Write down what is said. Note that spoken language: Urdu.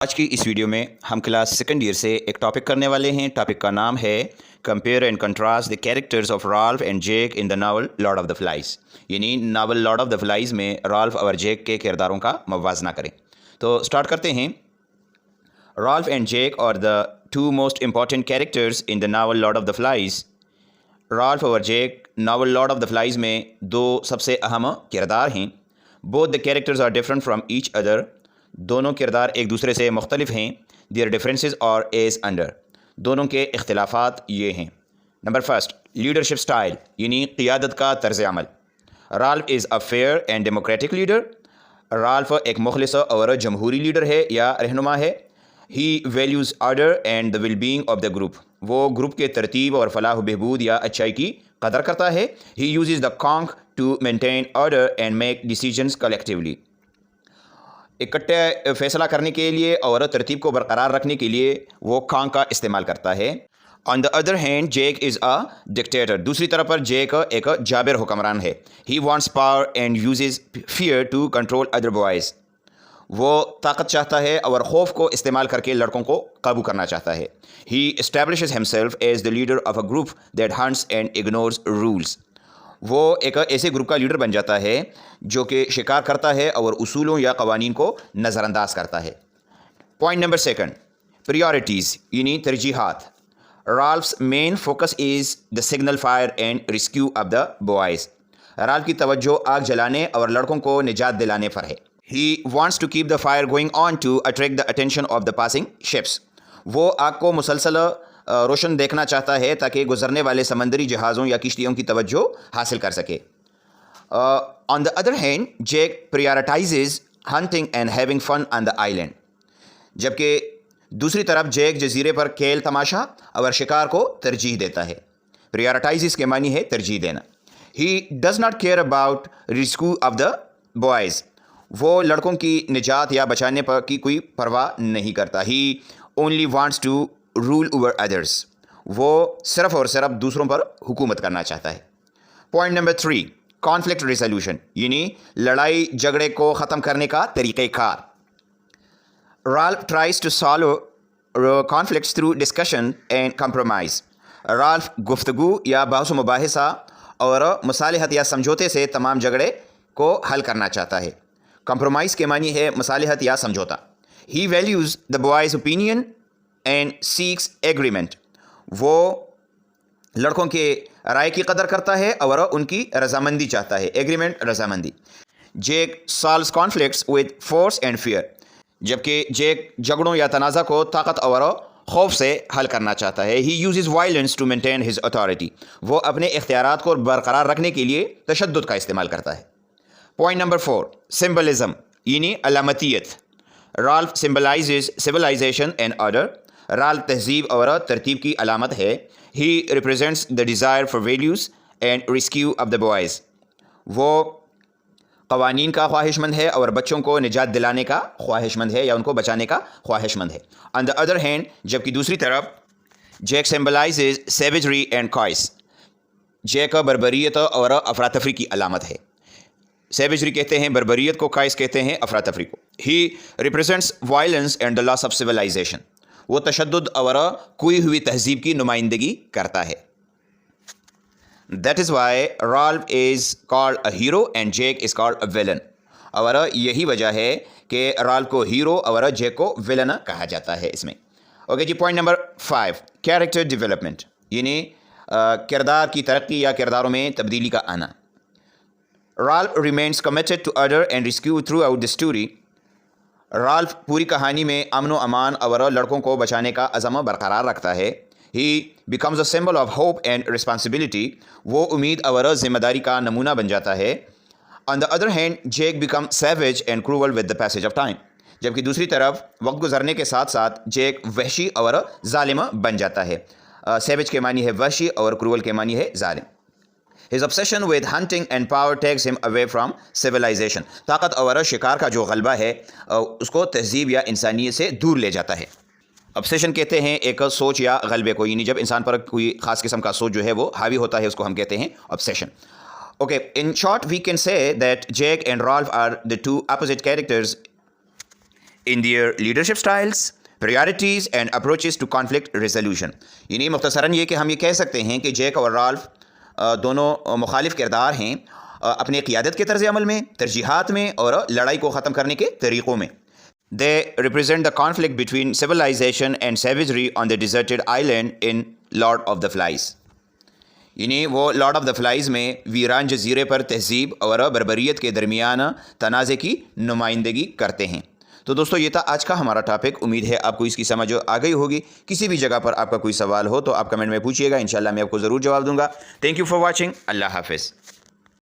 آج کی اس ویڈیو میں ہم کلاس سیکنڈ ایئر سے ایک ٹاپک کرنے والے ہیں۔ ٹاپک کا نام ہے compare and contrast the characters of Ralph and Jack in the novel Lord of the Flies, یعنی novel Lord of the Flies میں رالف اور جیک کے کرداروں کا موازنہ کریں۔ تو سٹارٹ کرتے ہیں۔ Ralph and Jack are the two most important characters in the novel Lord of the Flies. Ralph اور Jack novel Lord of the Flies میں دو سب سے اہم کردار ہیں۔ Both the characters are different from each other, دونوں کردار ایک دوسرے سے مختلف ہیں۔ Their differences are as under, دونوں کے اختلافات یہ ہیں۔ نمبر فرسٹ، لیڈرشپ سٹائل، یعنی قیادت کا طرز عمل۔ Ralph is a fair and democratic leader. رالف ایک مخلص اور جمہوری لیڈر ہے یا رہنما ہے۔ He values order and the well being of the group, وہ گروپ کے ترتیب اور فلاح و بہبود یا اچھائی کی قدر کرتا ہے۔ He uses the conch to maintain order and make decisions collectively, اکٹھے فیصلہ کرنے کے لیے اور ترتیب کو برقرار رکھنے کے لیے وہ کانک کا استعمال کرتا ہے۔ On the other hand Jack is a dictator, دوسری طرف پر جیک ایک جابر حکمران ہے۔ He wants power and uses fear to control other boys, وہ طاقت چاہتا ہے اور خوف کو استعمال کر کے لڑکوں کو قابو کرنا چاہتا ہے۔ He establishes himself as the leader of a group that hunts and ignores rules, وہ ایک ایسے گروپ کا لیڈر بن جاتا ہے جو کہ شکار کرتا ہے اور اصولوں یا قوانین کو نظر انداز کرتا ہے۔ پوائنٹ نمبر سیکنڈ، پریارٹیز، یعنی ترجیحات۔ Ralph's main focus is the signal fire and rescue of the boys, Ralph کی توجہ آگ جلانے اور لڑکوں کو نجات دلانے پر ہے۔ He wants to keep the fire going on to attract the attention of the passing ships, وہ آگ کو مسلسل روشن دیکھنا چاہتا ہے تاکہ گزرنے والے سمندری جہازوں یا کشتیوں کی توجہ حاصل کر سکے۔ On the other hand Jack prioritises hunting and having fun on the island, جبکہ دوسری طرف جیک جزیرے پر کھیل تماشا اور شکار کو ترجیح دیتا ہے۔ پریارٹائزز کے معنی ہے ترجیح دینا۔ He does not care about rescue of the boys, وہ لڑکوں کی نجات یا بچانے پر کی کوئی پرواہ نہیں کرتا۔ He only wants to rule over others, وہ صرف اور صرف دوسروں پر حکومت کرنا چاہتا ہے۔ پوائنٹ نمبر 3، کانفلکٹ ریزولوشن، یعنی لڑائی جھگڑے کو ختم کرنے کا طریقہ کار۔ Ralph tries to solve conflicts through discussion and compromise, Ralph گفتگو یا بحث و مباحثہ اور مصالحت یا سمجھوتے سے تمام جھگڑے کو حل کرنا چاہتا ہے۔ کمپرومائز کے معنی ہے مصالحت یا سمجھوتا۔ He values the boys opinion and seeks agreement, وہ لڑکوں کے رائے کی قدر کرتا ہے اور ان کی رضامندی چاہتا ہے۔ ایگریمنٹ، رضامندی۔ Jack solves conflicts with force and fear, جبکہ جیک جھگڑوں یا تنازع کو طاقت اور خوف سے حل کرنا چاہتا ہے۔ He uses violence to maintain his authority, وہ اپنے اختیارات کو برقرار رکھنے کے لیے تشدد کا استعمال کرتا ہے۔ پوائنٹ نمبر 4، سمبلزم، یعنی علامتیت۔ Ralph symbolizes civilization and order, Ralph تہذیب اور ترتیب کی علامت ہے۔ He represents the desire for values and rescue of the boys, وہ قوانین کا خواہش مند ہے اور بچوں کو نجات دلانے کا خواہش مند ہے یا ان کو بچانے کا خواہش مند ہے۔ آن دا ادر ہینڈ، جبکہ دوسری طرف جیک سمبلائزز سیویجری اینڈ کائس، جیک بربریت اور افراتفری کی علامت ہے۔ سیویجری کہتے ہیں بربریت کو، کائس کہتے ہیں افراتفری کو۔ He represents violence and the loss of civilization, وہ تشدد اور کوئی ہوئی تہذیب کی نمائندگی کرتا ہے۔ That is why Ralph is called a hero and Jack is called a villain, اور یہی وجہ ہے کہ رالف کو ہیرو اور جیک کو ویلن کہا جاتا ہے اس میں۔ اوکے جی، پوائنٹ نمبر 5، کیریکٹر ڈیولپمنٹ، یعنی کردار کی ترقی یا کرداروں میں تبدیلی کا آنا۔ Ralph remains committed to order and rescue throughout the story, Ralph پوری کہانی میں امن و امان اور لڑکوں کو بچانے کا عزم برقرار رکھتا ہے۔ He becomes a symbol of hope and responsibility, وہ امید اور ذمہ داری کا نمونہ بن جاتا ہے۔ On the other hand Jack become savage and cruel with the passage of time, جبکہ دوسری طرف وقت گزرنے کے ساتھ ساتھ جیک وحشی اور ظالم بن جاتا ہے۔ سیویج کے معنی ہے وحشی اور کروول کے معنی ہے ظالم۔ His obsession with hunting and power takes him away from civilization، طاقت اور شکار کا جو غلبہ ہے اس کو تہذیب یا انسانیت سے دور لے جاتا ہے۔ obsession کہتے ہیں ایک سوچ یا غلبے کو، یعنی جب انسان پر کوئی خاص قسم کا سوچ جو ہے وہ حاوی ہوتا ہے اس کو ہم کہتے ہیں obsession۔ Okay, in short we can say that Jake and Ralph are the two opposite characters in their leadership styles, priorities and approaches to conflict resolution. یعنی مختصراً یہ کہ ہم یہ کہہ سکتے ہیں کہ جیک اور رالف دونوں مخالف کردار ہیں اپنے قیادت کے طرز عمل میں، ترجیحات میں اور لڑائی کو ختم کرنے کے طریقوں میں. They represent the conflict between civilization and savagery on the deserted island in Lord of the Flies. یعنی وہ لارڈ آف دا فلائز میں ویران جزیرے پر تہذیب اور بربریت کے درمیان تنازع کی نمائندگی کرتے ہیں. تو دوستو یہ تھا آج کا ہمارا ٹاپک. امید ہے آپ کو اس کی سمجھ آ گئی ہوگی. کسی بھی جگہ پر آپ کا کوئی سوال ہو تو آپ کمنٹ میں پوچھیے گا، انشاءاللہ میں آپ کو ضرور جواب دوں گا. Thank you for watching. اللہ حافظ.